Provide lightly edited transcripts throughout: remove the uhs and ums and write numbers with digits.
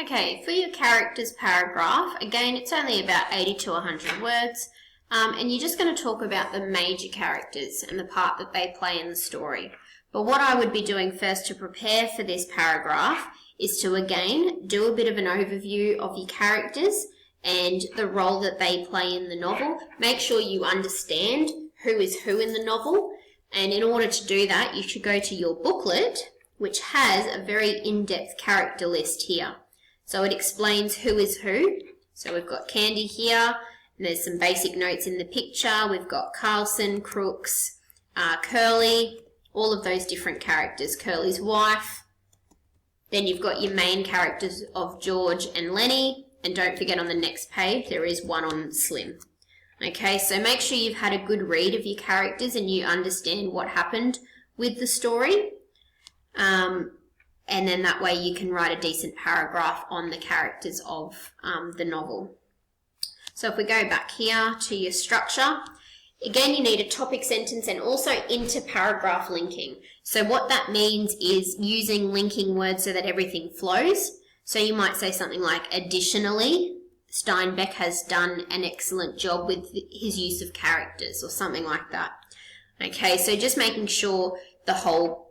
Okay, for your characters paragraph, again, it's only about 80 to 100 words, and you're just going to talk about the major characters and the part that they play in the story. But what I would be doing first to prepare for this paragraph is to, again, do a bit of an overview of your characters and the role that they play in the novel. Make sure you understand who is who in the novel, and in order to do that, you should go to your booklet, which has a very in-depth character list here. So it explains who is who. So we've got Candy here, and there's some basic notes in the picture. We've got Carlson, Crooks, Curly, all of those different characters, Curly's wife. Then you've got your main characters of George and Lenny, and don't forget on the next page there is one on Slim. Okay, so make sure you've had a good read of your characters and you understand what happened with the story. And then that way you can write a decent paragraph on the characters of the novel. So if we go back here to your structure, again you need a topic sentence and also inter-paragraph linking. So what that means is using linking words so that everything flows. So you might say something like, additionally, Steinbeck has done an excellent job with his use of characters, or something like that. Okay, so just making sure the whole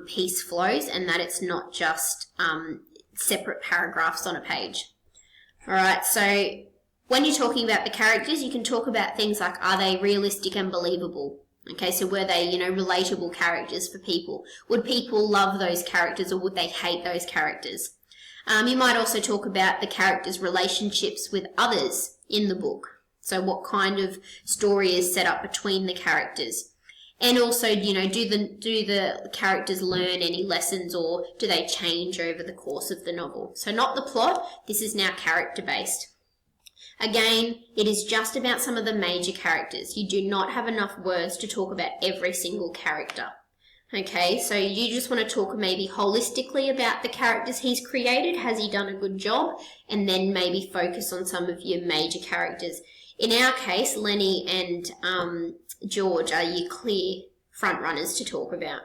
piece flows and that it's not just separate paragraphs on a page. Alright, so when you're talking about the characters, you can talk about things like, are they realistic and believable? Okay, so were they, relatable characters for people? Would people love those characters or would they hate those characters? You might also talk about the characters' relationships with others in the book. So what kind of story is set up between the characters? And also, do the characters learn any lessons or do they change over the course of the novel? So not the plot, this is now character-based. Again, it is just about some of the major characters. You do not have enough words to talk about every single character. Okay, so you just want to talk maybe holistically about the characters he's created. Has he done a good job? And then maybe focus on some of your major characters. In our case, Lenny and George are your clear front runners to talk about.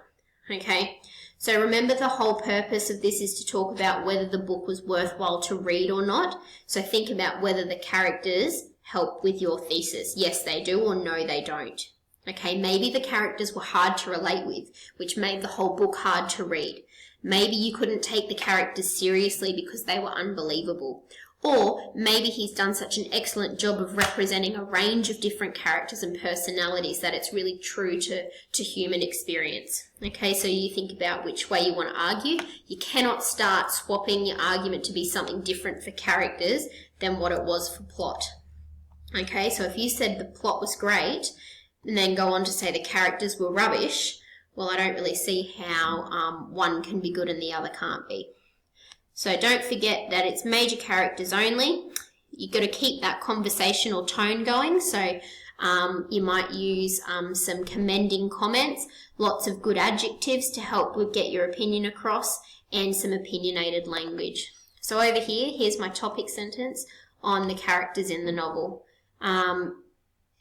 Okay, so remember the whole purpose of this is to talk about whether the book was worthwhile to read or not. So think about whether the characters help with your thesis. Yes, they do, or no, they don't. Okay, maybe the characters were hard to relate with, which made the whole book hard to read. Maybe you couldn't take the characters seriously because they were unbelievable. Or maybe he's done such an excellent job of representing a range of different characters and personalities that it's really true to human experience. Okay, so you think about which way you want to argue. You cannot start swapping your argument to be something different for characters than what it was for plot. Okay, so if you said the plot was great, and then go on to say the characters were rubbish, well, I don't really see how one can be good and the other can't be. So don't forget that it's major characters only. You've got to keep that conversational tone going. So you might use some commending comments, lots of good adjectives to help with get your opinion across, and some opinionated language. So over here, here's my topic sentence on the characters in the novel.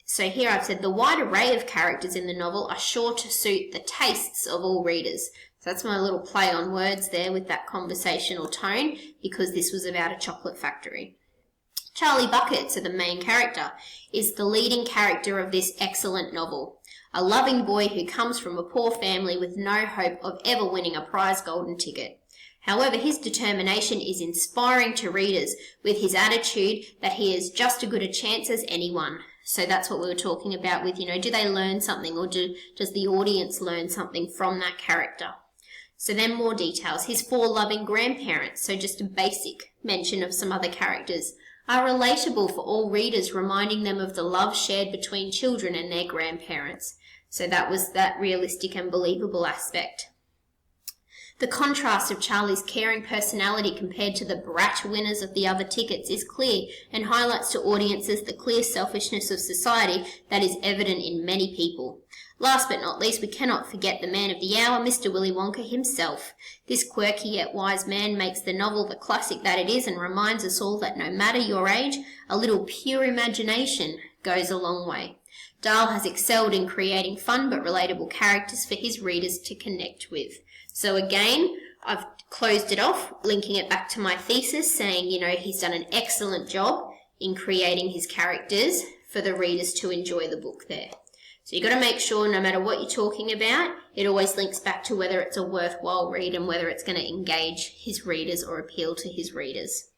So here I've said the wide array of characters in the novel are sure to suit the tastes of all readers. So that's my little play on words there with that conversational tone, because this was about a chocolate factory. Charlie Bucket, so the main character, is the leading character of this excellent novel. A loving boy who comes from a poor family with no hope of ever winning a prize golden ticket. However, his determination is inspiring to readers with his attitude that he has just as good a chance as anyone. So that's what we were talking about with, do they learn something, or does the audience learn something from that character? So then more details. His 4 loving grandparents, so just a basic mention of some other characters, are relatable for all readers, reminding them of the love shared between children and their grandparents. So that was that realistic and believable aspect. The contrast of Charlie's caring personality compared to the brat winners of the other tickets is clear and highlights to audiences the clear selfishness of society that is evident in many people. Last but not least, we cannot forget the man of the hour, Mr. Willy Wonka himself. This quirky yet wise man makes the novel the classic that it is and reminds us all that no matter your age, a little pure imagination goes a long way. Dahl has excelled in creating fun but relatable characters for his readers to connect with. So again, I've closed it off, linking it back to my thesis, saying, you know, he's done an excellent job in creating his characters for the readers to enjoy the book there. So you've got to make sure no matter what you're talking about, it always links back to whether it's a worthwhile read and whether it's going to engage his readers or appeal to his readers.